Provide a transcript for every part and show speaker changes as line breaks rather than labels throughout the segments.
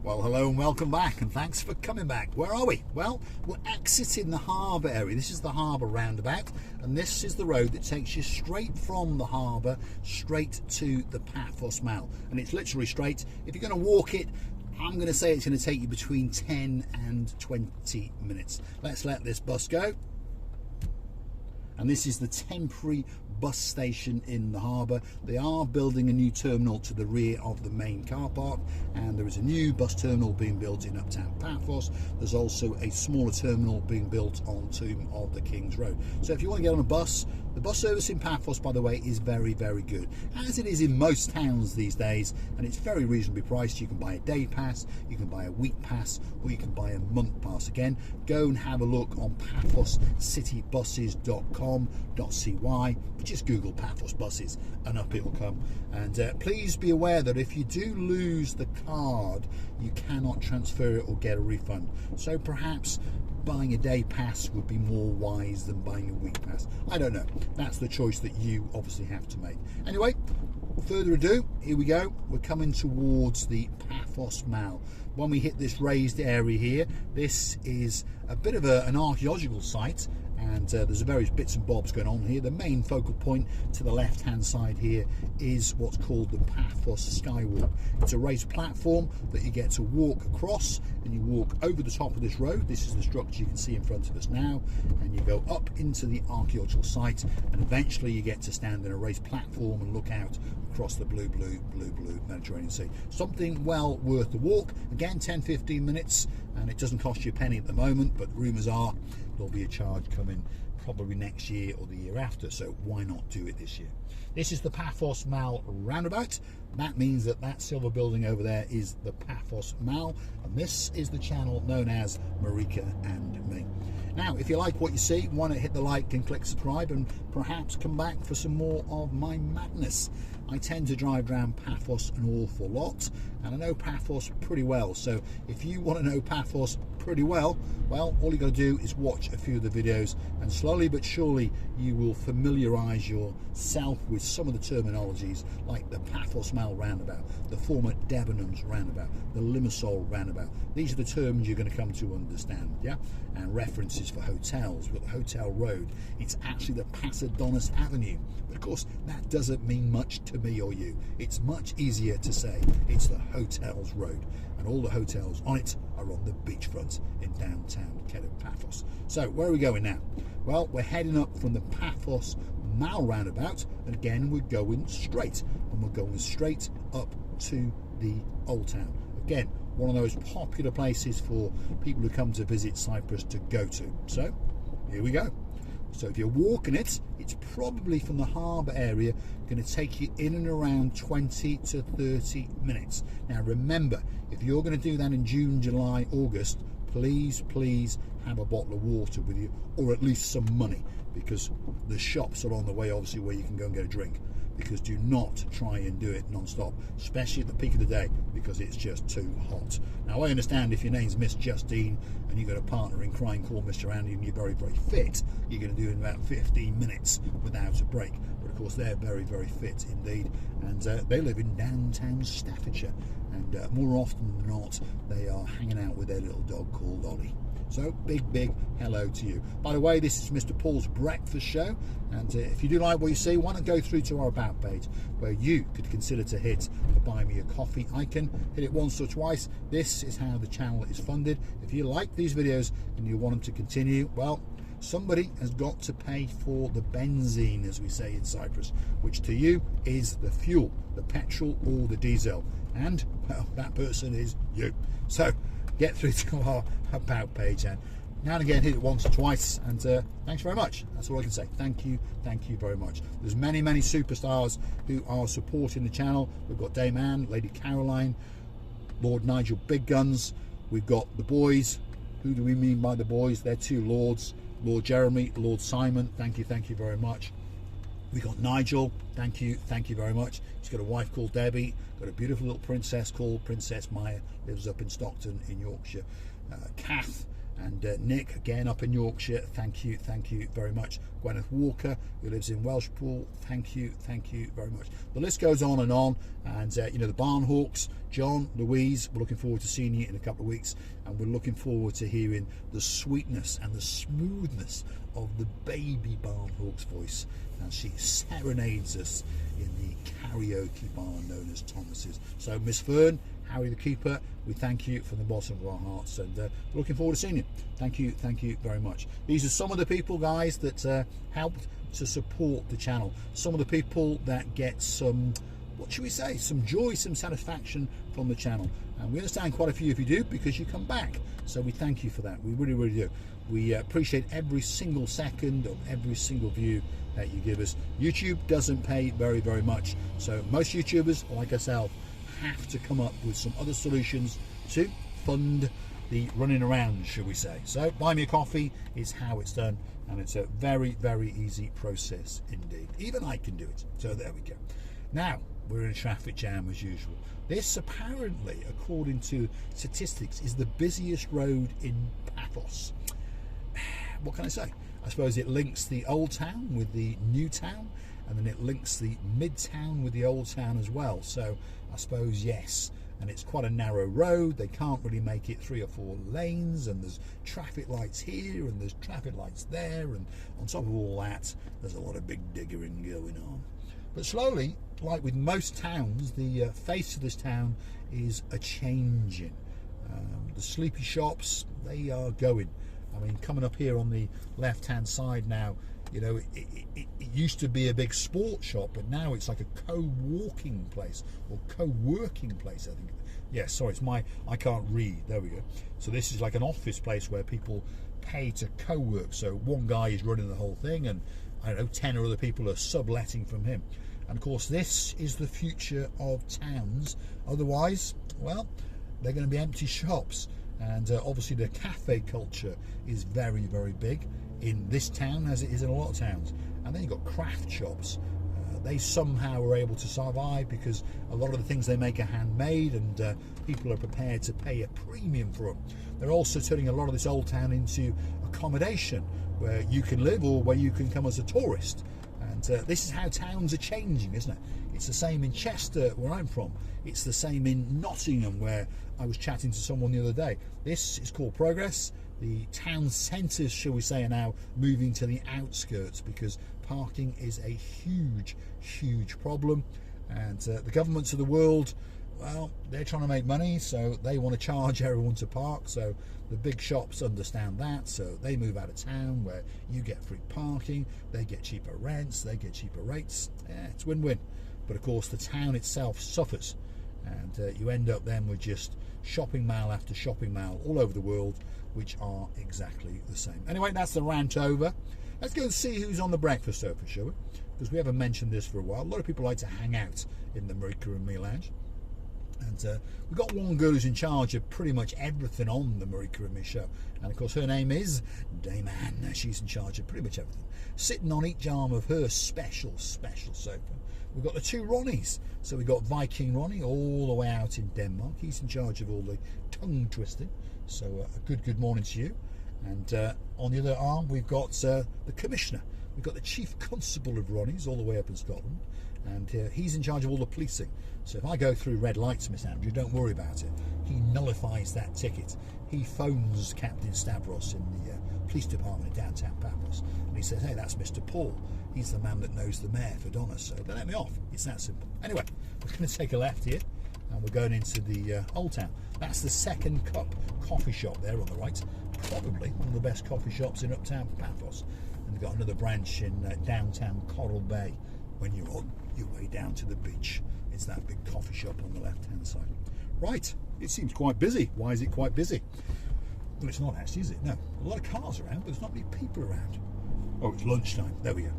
Well, hello and welcome back, and thanks for coming back. Where are we? Well, we're exiting the harbour area. This is the harbour roundabout, and this is the road that takes you straight from the harbour straight to the Paphos Mall. And it's literally straight. If you're going to walk it, I'm going to say it's going to take you between 10 and 20 minutes. Let's let this bus go. And this is the temporary bus station in the harbour. They are building a new terminal to the rear of the main car park, and there is a new bus terminal being built in uptown Paphos. There's also a smaller terminal being built on Tomb of the King's Road. So if you want to get on a bus, the bus service in Paphos, by the way, is very, very good, as it is in most towns these days, and it's very reasonably priced. You can buy a day pass, you can buy a week pass, or you can buy a month pass. Again, go and have a look on paphoscitybuses.com.cy. Just Google Paphos buses and up it will come. And please be aware that if you do lose the card, you cannot transfer it or get a refund. So perhaps buying a day pass would be more wise than buying a week pass. I don't know. That's the choice that you obviously have to make. Anyway, further ado, here we go. We're coming towards the Paphos Mall. When we hit this raised area here, this is a bit of an archaeological site, and there's various bits and bobs going on here. The main focal point to the left hand side here is what's called the Paphos Skywalk. It's a raised platform that you get to walk across, and you walk over the top of this road. This is the structure you can see in front of us now, and you go up into the archaeological site, and eventually you get to stand in a raised platform and look out across the blue Mediterranean Sea. Something well worth the walk. Again, 10-15 minutes, and it doesn't cost you a penny at the moment, but rumours are there'll be a charge coming probably next year or the year after, so why not do it this year? This is the Paphos Mall roundabout. That means that that silver building over there is the Paphos Mall, and this is the channel known as Marika and Me. Now, if you like what you see, why not hit the like and click subscribe, and perhaps come back for some more of my madness. I tend to drive around Paphos an awful lot, and I know Paphos pretty well. So if you want to know Paphos pretty well, all you got to do is watch a few of the videos, and slowly but surely you will familiarise yourself with some of the terminologies, like the Paphos Mall roundabout, the former Debenhams roundabout, the Limassol roundabout. These are the terms you're going to come to understand, yeah? And references for hotels. With Hotel Road, it's actually the Pasadonis Avenue. But of course, that doesn't mean much to me or you. It's much easier to say it's the Hotels Road, and all the hotels on it are on the beachfront in downtown Paphos. So where are we going now? Well, we're heading up from the Paphos Mall roundabout, and again we're going straight, and we're going straight up to the Old Town. Again, one of those popular places for people who come to visit Cyprus to go to. So here we go. So if you're walking it, it's probably from the harbour area going to take you in and around 20 to 30 minutes. Now remember, if you're going to do that in June, July, August, please have a bottle of water with you, or at least some money, because the shops are on the way, obviously, where you can go and get a drink. Because do not try and do it non-stop, especially at the peak of the day, because it's just too hot. Now, I understand if your name's Miss Justine and you've got a partner in crime called Mr. Andy and you're very, very fit, you're going to do it in about 15 minutes without a break. But of course, they're very, very fit indeed, and they live in downtown Staffordshire, and more often than not, they are hanging out with their little dog called Ollie. So big hello to you. By the way, this is Mr. Paul's Breakfast Show, and if you do like what you see, why not go through to our About page, where you could consider to hit the Buy Me a Coffee icon. Hit it once or twice. This is how the channel is funded. If you like these videos and you want them to continue, well, somebody has got to pay for the benzene, as we say in Cyprus, which to you is the fuel, the petrol or the diesel, and well, that person is you. So get through to our About page, and now and again hit it once or twice, and thanks very much. That's all I can say. Thank you very much. There's many superstars who are supporting the channel. We've got Dame Anne, Lady Caroline, Lord Nigel Big Guns. We've got the boys. Who do we mean by the boys? They're two lords, Lord Jeremy, Lord Simon. Thank you very much. We got Nigel, thank you very much. He's got a wife called Debbie, got a beautiful little princess called Princess Maya, lives up in Stockton in Yorkshire. Kath And Nick, again, up in Yorkshire, thank you very much. Gwyneth Walker, who lives in Welshpool, thank you very much. The list goes on. And you know, the Barnhawks, John, Louise, we're looking forward to seeing you in a couple of weeks, and we're looking forward to hearing the sweetness and the smoothness of the baby Barnhawk's voice as she serenades us in the karaoke bar known as Thomas's. So Miss Fern, Harry the Keeper, we thank you from the bottom of our hearts, and we're looking forward to seeing you. Thank you very much. These are some of the people, guys, that helped to support the channel. Some of the people that get some, what should we say, some joy, some satisfaction from the channel. And we understand quite a few of you do, because you come back. So we thank you for that. We really do. We appreciate every single second of every single view that you give us. YouTube doesn't pay very much. So most YouTubers, like ourselves, have to come up with some other solutions to fund the running around, shall we say. So buy me a coffee is how it's done, and it's a very easy process indeed. Even I can do it. So there we go. Now we're in a traffic jam as usual. This apparently, according to statistics, is the busiest road in Paphos. What can I say? I suppose it links the old town with the new town, and then it links the mid-town with the old town as well. So I suppose yes, and it's quite a narrow road. They can't really make it 3 or 4 lanes, and there's traffic lights here and there's traffic lights there, and on top of all that, there's a lot of big diggering going on. But slowly, like with most towns, the face of this town is a changing. The sleepy shops, they are going. I mean, coming up here on the left-hand side now, you know, it used to be a big sports shop, but now it's like a co-walking place or co-working place, I think. Yeah, sorry, I can't read. There we go. So this is like an office place where people pay to co-work. So one guy is running the whole thing, and I don't know, 10 or other people are subletting from him. And of course, this is the future of towns. Otherwise, well, they're going to be empty shops. And obviously the cafe culture is very big in this town, as it is in a lot of towns. And then you've got craft shops. They somehow are able to survive because a lot of the things they make are handmade, and people are prepared to pay a premium for them. They're also turning a lot of this old town into accommodation where you can live or where you can come as a tourist. And this is how towns are changing, isn't it? It's the same in Chester, where I'm from. It's the same in Nottingham, where I was chatting to someone the other day. This is called progress. The town centres, shall we say, are now moving to the outskirts because parking is a huge problem. And the governments of the world, well, they're trying to make money, so they want to charge everyone to park. So the big shops understand that, so they move out of town where you get free parking, they get cheaper rents, they get cheaper rates. Yeah, it's win-win. But of course the town itself suffers, and you end up then with just shopping mall after shopping mall all over the world, which are exactly the same. Anyway, that's the rant over. Let's go and see who's on the breakfast sofa, shall we? Because we haven't mentioned this for a while. A lot of people like to hang out in the Marika and Me Lounge. And we've got one girl who's in charge of pretty much everything on the Marika and Me show. And of course her name is Dame Anne. She's in charge of pretty much everything. Sitting on each arm of her special sofa, we've got the 2 Ronnies. So we've got Viking Ronnie all the way out in Denmark. He's in charge of all the tongue twisting. So a good morning to you. And on the other arm we've got the Commissioner. We've got the Chief Constable of Ronnies all the way up in Scotland. And he's in charge of all the policing. So if I go through red lights, Miss Andrew, don't worry about it. He nullifies that ticket. He phones Captain Stavros in the police department in downtown Paphos, and he says, hey, that's Mr. Paul. He's the man that knows the mayor for Donna, so they let me off. It's that simple. Anyway, we're going to take a left here, and we're going into the Old Town. That's the Second Cup coffee shop there on the right. Probably one of the best coffee shops in uptown Paphos. And we've got another branch in downtown Coral Bay when you're on your way down to the beach. It's that big coffee shop on the left-hand side. Right, it seems quite busy. Why is it quite busy? Well, it's not actually, is it? No. A lot of cars around, but there's not many people around. Oh, it's lunchtime. There we go.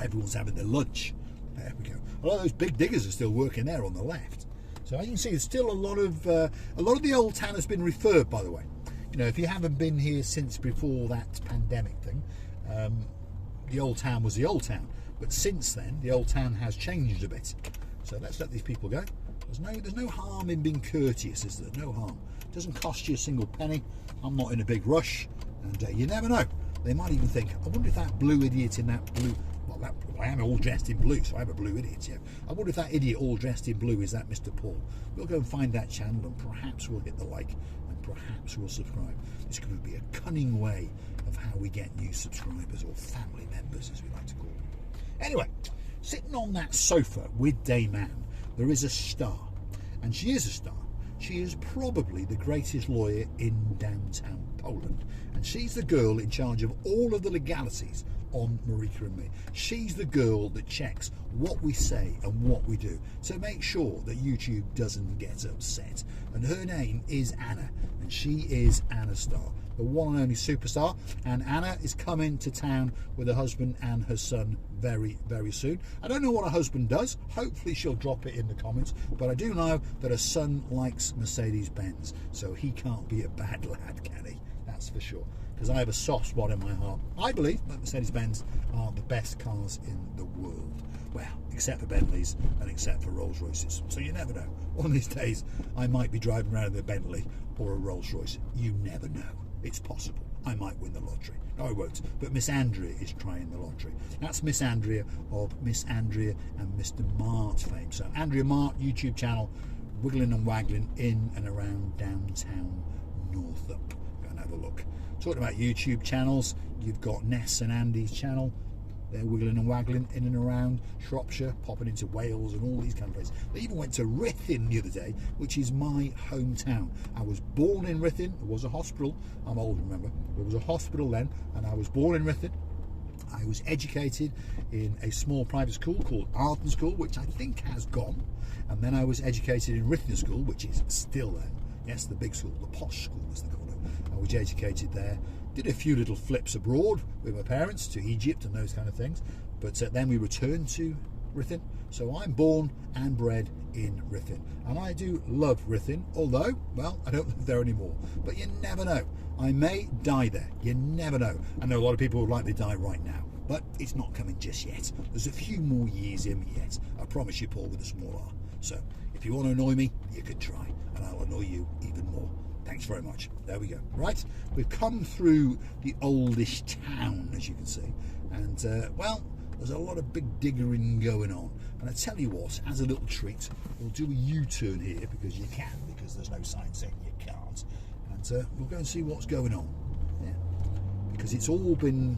Everyone's having their lunch. There we go. A lot of those big diggers are still working there on the left. So as you can see, there's still a lot of the old town has been refurbed, by the way. You know, if you haven't been here since before that pandemic thing, the old town was the old town. But since then, the old town has changed a bit. So let's let these people go. There's no harm in being courteous, is there? No harm. It doesn't cost you a single penny. I'm not in a big rush, and you never know. They might even think, I wonder if that blue idiot in that blue... Well, I am all dressed in blue, so I'm a blue idiot, yeah. I wonder if that idiot all dressed in blue is that Mr. Paul. We'll go and find that channel, and perhaps we'll hit the like, and perhaps we'll subscribe. This could be a cunning way of how we get new subscribers, or family members, as we like to call them. Anyway, sitting on that sofa with Dame Anne, there is a star, and she is a star. She is probably the greatest lawyer in downtown Poland, and she's the girl in charge of all of the legalities on Marika and Me. She's the girl that checks what we say and what we do to make sure that YouTube doesn't get upset. And her name is Anna, and she is Anna Star, the one and only superstar. And Anna is coming to town with her husband and her son very, very soon. I don't know what her husband does. Hopefully she'll drop it in the comments, but I do know that her son likes Mercedes-Benz, so he can't be a bad lad, can he? That's for sure, because I have a soft spot in my heart. I believe that Mercedes-Benz are the best cars in the world. Well, except for Bentleys and except for Rolls-Royces. So you never know. One of these days, I might be driving around in a Bentley or a Rolls-Royce. You never know. It's possible. I might win the lottery. No, I won't. But Miss Andrea is trying the lottery. That's Miss Andrea of Miss Andrea and Mr. Mart fame. So Andrea Mart YouTube channel, wiggling and waggling in and around downtown Northup. Go and have a look. Talking about YouTube channels, you've got Ness and Andy's channel. They're wiggling and waggling in and around Shropshire, popping into Wales and all these kind of places. They even went to Ruthin the other day, which is my hometown. I was born in Ruthin. There was a hospital. I'm old, remember. There was a hospital then, and I was born in Ruthin. I was educated in a small private school called Arden School, which I think has gone. And then I was educated in Ruthin School, which is still there. Yes, the big school, the posh school, as they call it. I was educated there. Did a few little flips abroad with my parents to Egypt and those kind of things, but then we returned to Ruthin. So I'm born and bred in Ruthin, and I do love Ruthin, although, well, I don't live there anymore. But you never know. I may die there. You never know. I know a lot of people would like to die right now, but it's not coming just yet. There's a few more years in me yet. I promise you, Paul, with a small R. So if you want to annoy me, you could try, and I'll annoy you even more. Thanks very much. There we go. Right, we've come through the oldish town, as you can see, and well, there's a lot of big diggering going on. And I tell you what, as a little treat, we'll do a U-turn here because you can, because there's no sign saying you can't, and we'll go and see what's going on. Yeah, because it's all been,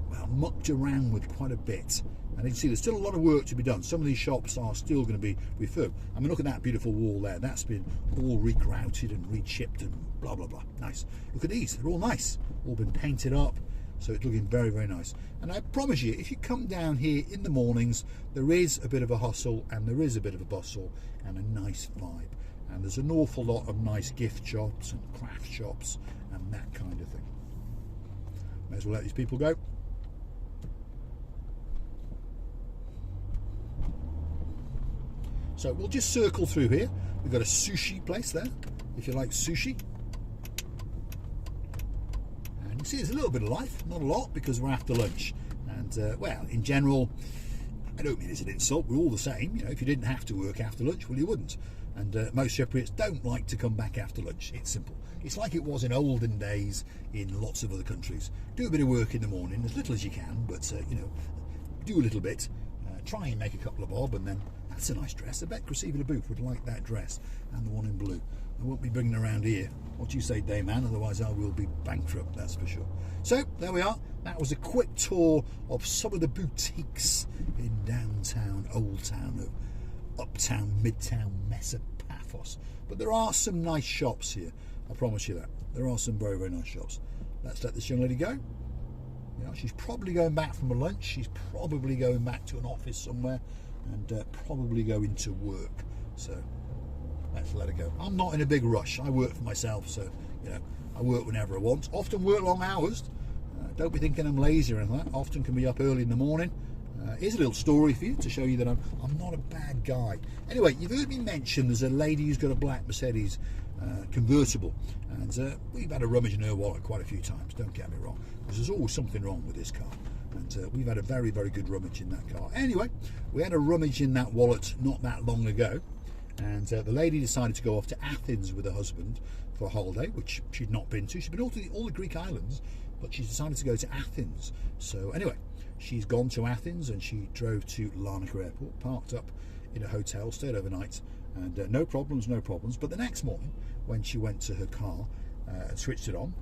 well, mucked around with quite a bit. And you can see there's still a lot of work to be done. Some of these shops are still going to be refurbed. I mean, look at that beautiful wall there. That's been all regrouted and rechipped and blah, blah, blah. Nice. Look at these. They're all nice. All been painted up. So it's looking very, very nice. And I promise you, if you come down here in the mornings, there is a bit of a hustle and there is a bit of a bustle and a nice vibe. And there's an awful lot of nice gift shops and craft shops and that kind of thing. May as well let these people go. So we'll just circle through here. We've got a sushi place there, if you like sushi. And you can see there's a little bit of life, not a lot, because we're after lunch. And, well, in general, I don't mean it's an insult, we're all the same. You know, if you didn't have to work after lunch, well, you wouldn't. And most Cypriots don't like to come back after lunch. It's simple. It's like it was in olden days in lots of other countries. Do a bit of work in the morning, as little as you can, but, you know, do a little bit. Try and make a couple of bob, and then that's a nice dress. I bet Cressida Booth would like that dress and the one in blue. I won't be bringing around here. What do you say, Dame Anne? Otherwise I will be bankrupt, that's for sure. So there we are. That was a quick tour of some of the boutiques in downtown, old town of uptown, midtown mess of Paphos. But there are some nice shops here, I promise you that. There are some very, very nice shops. Let's let this young lady go. You know, she's probably going back from a lunch. She's probably going back to an office somewhere and probably going to work. So let's let her go. I'm not in a big rush. I work for myself, so you know, I work whenever I want. Often work long hours. Don't be thinking I'm lazy or anything like that. Often can be up early in the morning. Here's a little story for you to show you that I'm not a bad guy. Anyway, you've heard me mention there's a lady who's got a black Mercedes convertible, and we've had a rummage in her wallet quite a few times, don't get me wrong, because there's always something wrong with this car, and we've had a very, very good rummage in that car. Anyway, we had a rummage in that wallet not that long ago, And the lady decided to go off to Athens with her husband for a holiday, which she'd not been to. She'd been to all the Greek islands, but she decided to go to Athens. So anyway, she's gone to Athens and she drove to Larnaca Airport, parked up in a hotel, stayed overnight, and no problems. But the next morning, when she went to her car and switched it on,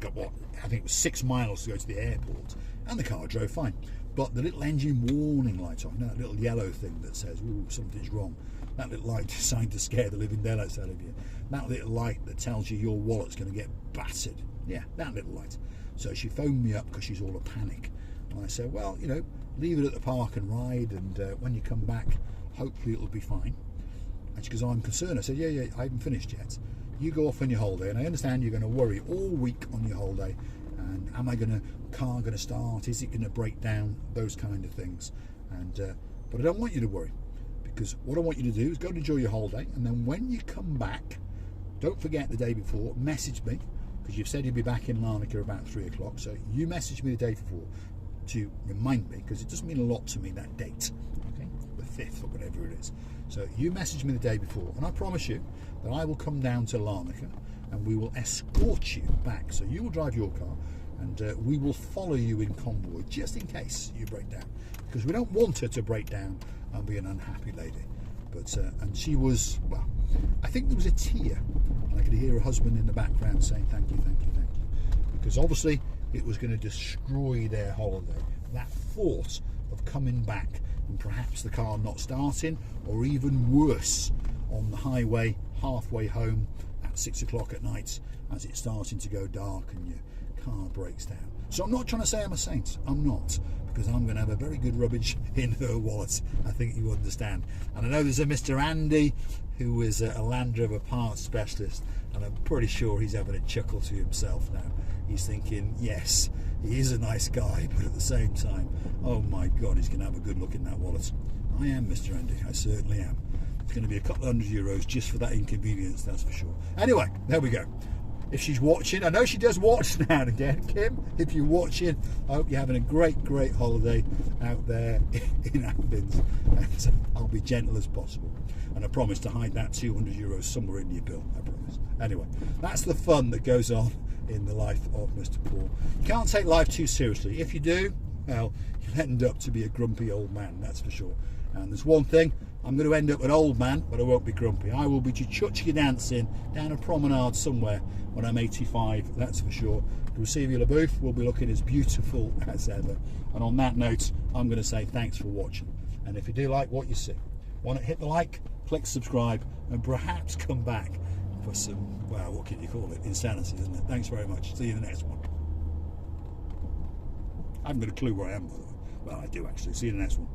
got what, I think it was 6 miles to go to the airport, and the car drove fine. But the little engine warning light on, that little yellow thing that says, ooh, something's wrong, that little light designed to scare the living daylights out of you, that little light that tells you your wallet's going to get battered, yeah, that little light. So she phoned me up because she's all a panic. And I said, well, leave it at the park and ride, and when you come back, hopefully it'll be fine. And she goes, oh, I'm concerned. I said, yeah, I haven't finished yet. You go off on your holiday, and I understand you're going to worry all week on your holiday. And am I car going to start? Is it going to break down? Those kind of things. And but I don't want you to worry, because what I want you to do is go and enjoy your holiday, and then when you come back, don't forget the day before, message me, because you've said you'll be back in Larnaca about 3 o'clock. So you message me the day before to remind me, because it doesn't mean a lot to me, that date, okay, the 5th or whatever it is. So you message me the day before, and I promise you that I will come down to Larnaca and we will escort you back. So you will drive your car, and we will follow you in convoy, just in case you break down, because we don't want her to break down and be an unhappy lady. But and she was, well, I think there was a tear, and I could hear her husband in the background saying thank you, because obviously it was going to destroy their holiday. That thought of coming back and perhaps the car not starting, or even worse, on the highway halfway home at 6 o'clock at night as it's starting to go dark and your car breaks down. So I'm not trying to say I'm a saint, I'm not, because I'm going to have a very good rubbish in her wallet, I think you understand. And I know there's a Mr. Andy who is a Land Rover parts specialist, and I'm pretty sure he's having a chuckle to himself now. He's thinking, yes, he is a nice guy, but at the same time, oh my God, he's going to have a good look in that wallet. I am, Mr. Andy, I certainly am. It's going to be a couple €100 just for that inconvenience, that's for sure. Anyway, there we go. If she's watching, I know she does watch now and again, Kim, if you're watching, I hope you're having a great holiday out there in Athens, and I'll be gentle as possible, and I promise to hide that €200 somewhere in your bill, I promise. Anyway, that's the fun that goes on in the life of Mr. Paul. You can't take life too seriously. If you do, well, you'll end up to be a grumpy old man, that's for sure. And there's one thing, I'm going to end up an old man, but I won't be grumpy. I will be chuchka dancing down a promenade somewhere when I'm 85, that's for sure. Rusivia LaBouffe will be looking as beautiful as ever. And on that note, I'm going to say thanks for watching. And if you do like what you see, want to hit the like, click subscribe, and perhaps come back for some, well, what can you call it? Insanity, isn't it? Thanks very much. See you in the next one. I haven't got a clue where I am, by the way. Well, I do actually. See you in the next one.